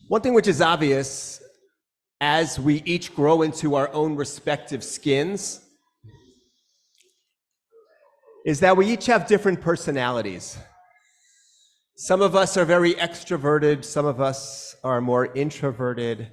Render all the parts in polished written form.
One thing which is obvious as we each grow into our own respective skins is that we each have different personalities. Some of us are very extroverted, some of us are more introverted,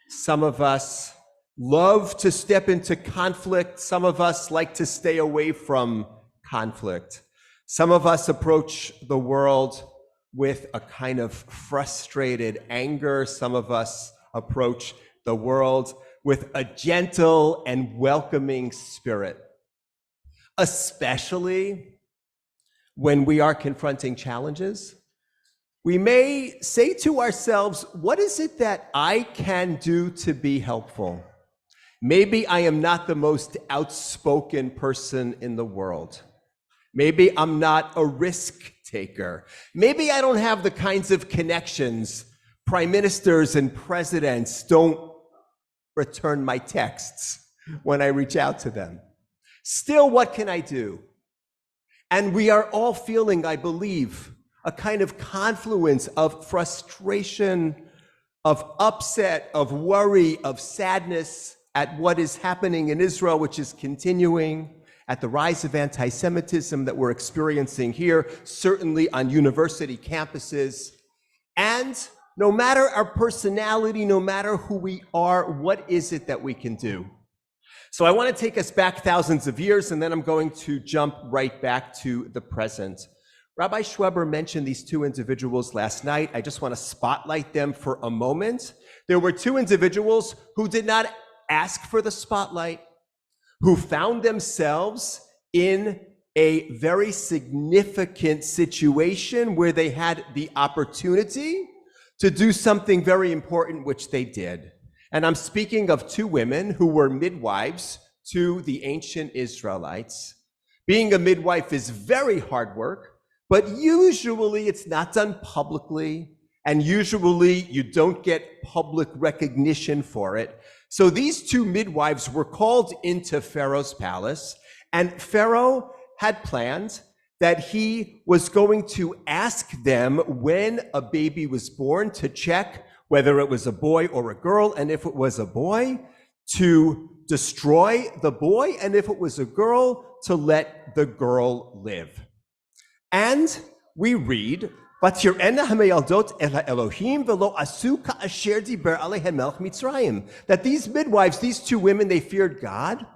some of us love to step into conflict, some of us like to stay away from conflict. Some of us approach the world with a kind of frustrated anger. Some of us approach the world with a gentle and welcoming spirit, especially when we are confronting challenges. We may say to ourselves, what is it that I can do to be helpful? Maybe I am not the most outspoken person in the world. Maybe I'm not a risk taker. Maybe I don't have the kinds of connections. Prime ministers and presidents don't return my texts when I reach out to them. Still, what can I do? And we are all feeling, I believe, a kind of confluence of frustration, of upset, of worry, of sadness at what is happening in Israel, which is continuing, at the rise of anti-Semitism that we're experiencing here, certainly on university campuses. And no matter our personality, no matter who we are, what is it that we can do? So I want to take us back thousands of years, and then I'm going to jump right back to the present. Rabbi Schweber mentioned these two individuals last night. I just want to spotlight them for a moment. There were two individuals who did not ask for the spotlight, who found themselves in a very significant situation where they had the opportunity to do something very important, which they did. And I'm speaking of two women who were midwives to the ancient Israelites. Being a midwife is very hard work, but usually it's not done publicly, and usually you don't get public recognition for it. So these two midwives were called into Pharaoh's palace, and Pharaoh had planned that he was going to ask them when a baby was born to check whether it was a boy or a girl, and if it was a boy, to destroy the boy, and if it was a girl, to let the girl live. And we read, that these midwives, these two women, they feared God,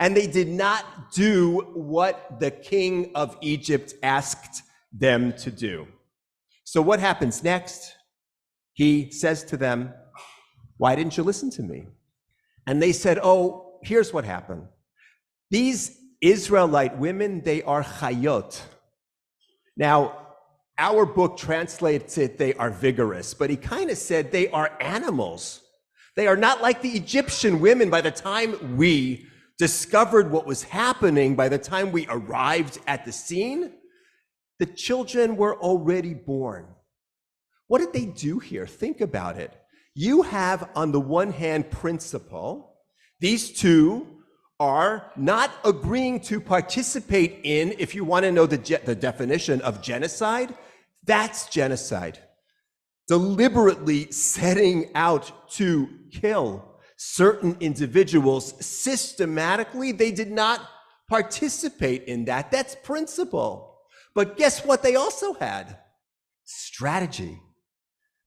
and they did not do what the king of Egypt asked them to do. So what happens next? He says to them, why didn't you listen to me? And they said, oh, here's what happened. These Israelite women, they are chayot. Now, our book translates it, they are vigorous, but he kind of said they are animals. They are not like the Egyptian women. By the time we discovered what was happening, by the time we arrived at the scene, the children were already born. What did they do here? Think about it. You have, on the one hand, principle. These two are not agreeing to participate in, if you want to know the definition of genocide, that's genocide. Deliberately setting out to kill certain individuals systematically, they did not participate in that. That's principle. But guess what they also had? Strategy.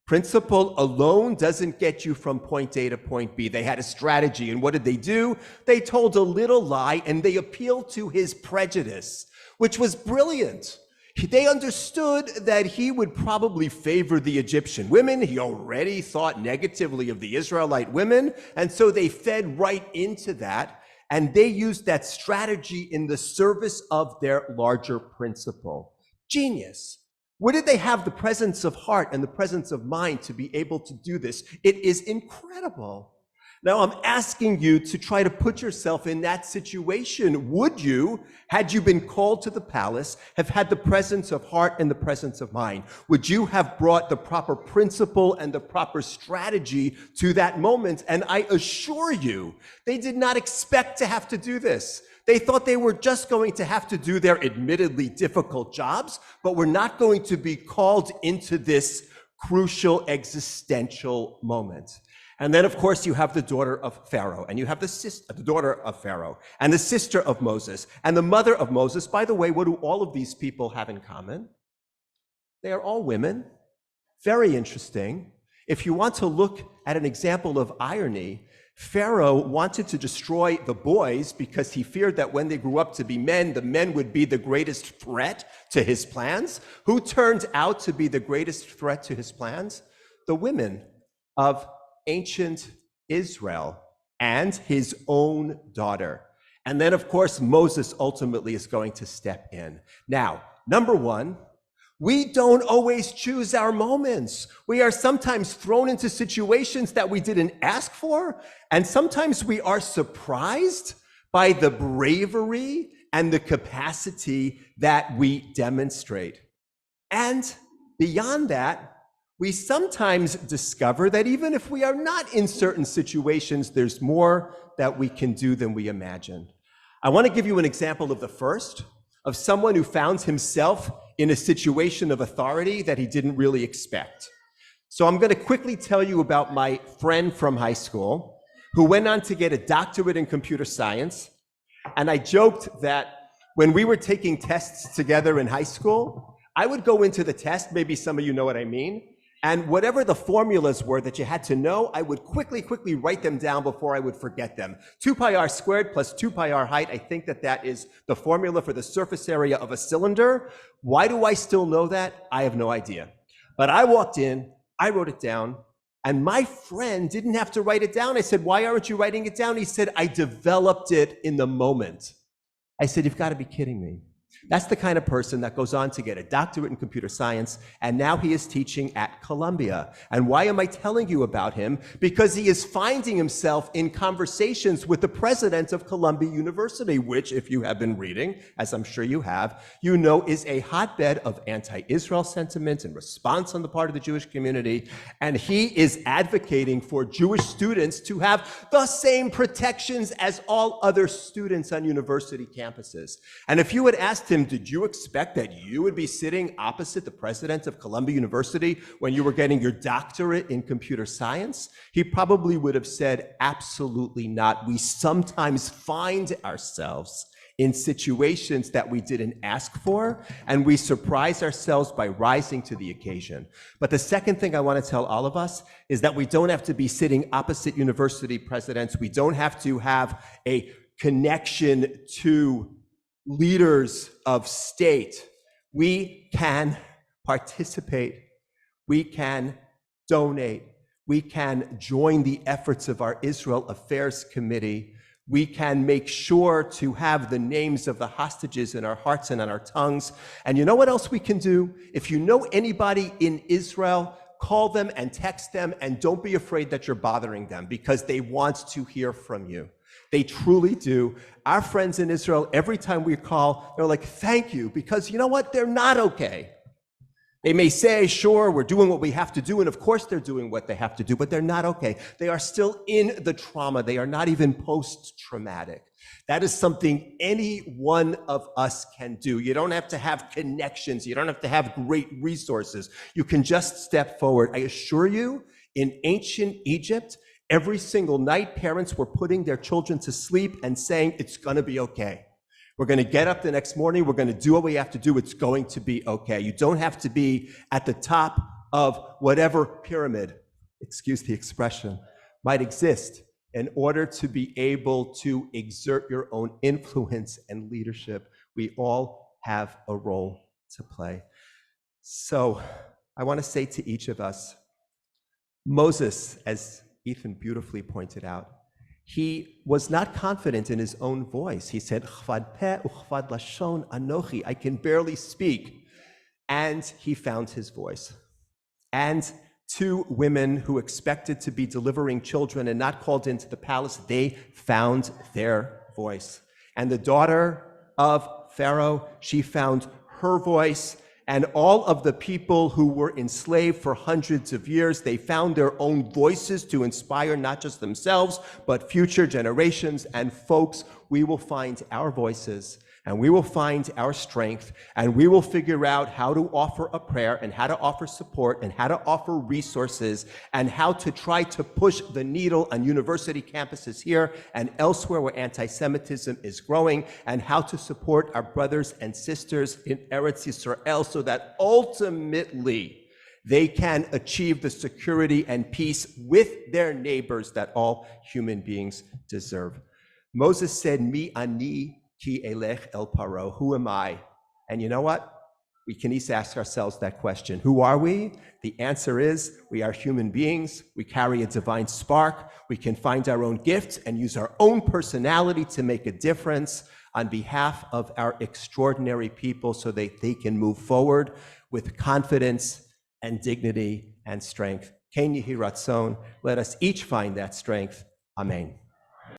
Principle alone doesn't get you from point A to point B. They had a strategy, and what did they do? They told a little lie, and they appealed to his prejudice, which was brilliant. They understood that he would probably favor the Egyptian women. He already thought negatively of the Israelite women, and so they fed right into that, and they used that strategy in the service of their larger principle. Genius. Where did they have the presence of heart and the presence of mind to be able to do this? It is incredible. Now, I'm asking you to try to put yourself in that situation. Would you, had you been called to the palace, have had the presence of heart and the presence of mind? Would you have brought the proper principle and the proper strategy to that moment? And I assure you, they did not expect to have to do this. They thought they were just going to have to do their admittedly difficult jobs, but were not going to be called into this crucial existential moment. And then, of course, you have the daughter of Pharaoh, and you have the daughter of Pharaoh, and the sister of Moses, and the mother of Moses. By the way, what do all of these people have in common? They are all women. Very interesting. If you want to look at an example of irony, Pharaoh wanted to destroy the boys because he feared that when they grew up to be men, the men would be the greatest threat to his plans. Who turned out to be the greatest threat to his plans? The women of ancient Israel and his own daughter. And then, of course, Moses ultimately is going to step in. Now, number one, we don't always choose our moments. We are sometimes thrown into situations that we didn't ask for, and sometimes we are surprised by the bravery and the capacity that we demonstrate. And beyond that, we sometimes discover that even if we are not in certain situations, there's more that we can do than we imagined. I want to give you an example of the first, of someone who found himself in a situation of authority that he didn't really expect. So I'm going to quickly tell you about my friend from high school who went on to get a doctorate in computer science. And I joked that when we were taking tests together in high school, I would go into the test, maybe some of you know what I mean, and whatever the formulas were that you had to know, I would quickly write them down before I would forget them. 2 pi r squared plus 2 pi r height, I think that is the formula for the surface area of a cylinder. Why do I still know that? I have no idea. But I walked in, I wrote it down, and my friend didn't have to write it down. I said, why aren't you writing it down? He said, I developed it in the moment. I said, you've got to be kidding me. That's the kind of person that goes on to get a doctorate in computer science, and now he is teaching at Columbia. And why am I telling you about him? Because he is finding himself in conversations with the president of Columbia University, which, if you have been reading, as I'm sure you have, you know is a hotbed of anti-Israel sentiment and response on the part of the Jewish community. And he is advocating for Jewish students to have the same protections as all other students on university campuses. And if you had asked him, did you expect that you would be sitting opposite the president of Columbia University when you were getting your doctorate in computer science? He probably would have said, absolutely not. We sometimes find ourselves in situations that we didn't ask for, and we surprise ourselves by rising to the occasion. But the second thing I want to tell all of us is that we don't have to be sitting opposite university presidents. We don't have to have a connection to leaders of state. We can participate, we can donate, we can join the efforts of our Israel Affairs Committee, we can make sure to have the names of the hostages in our hearts and on our tongues. And you know what else we can do? If you know anybody in Israel, call them and text them, and don't be afraid that you're bothering them, because they want to hear from you. They truly do. Our friends in Israel, every time we call, they're like, thank you, because you know what? They're not okay. They may say, sure, we're doing what we have to do, and of course they're doing what they have to do, but they're not okay. They are still in the trauma. They are not even post-traumatic. That is something any one of us can do. You don't have to have connections. You don't have to have great resources. You can just step forward. I assure you, in ancient Egypt, every single night, parents were putting their children to sleep and saying, it's going to be okay. We're going to get up the next morning. We're going to do what we have to do. It's going to be okay. You don't have to be at the top of whatever pyramid, excuse the expression, might exist in order to be able to exert your own influence and leadership. We all have a role to play. So I want to say to each of us, Moses, as Ethan beautifully pointed out, he was not confident in his own voice. He said, "Chvad peh uchvad lashon anochi," I can barely speak. And he found his voice. And two women who expected to be delivering children and not called into the palace, they found their voice. And the daughter of Pharaoh, she found her voice. And all of the people who were enslaved for hundreds of years, they found their own voices to inspire not just themselves, but future generations. And folks, we will find our voices and we will find our strength, and we will figure out how to offer a prayer and how to offer support and how to offer resources and how to try to push the needle on university campuses here and elsewhere where anti-Semitism is growing, and how to support our brothers and sisters in Eretz Yisrael so that ultimately they can achieve the security and peace with their neighbors that all human beings deserve. Moses said, Mi ani ki elech el paro, who am I? And you know what? We can each ask ourselves that question. Who are we? The answer is we are human beings. We carry a divine spark. We can find our own gifts and use our own personality to make a difference on behalf of our extraordinary people so that they can move forward with confidence and dignity and strength. Ken Yehi Ratzon, let us each find that strength. Amen.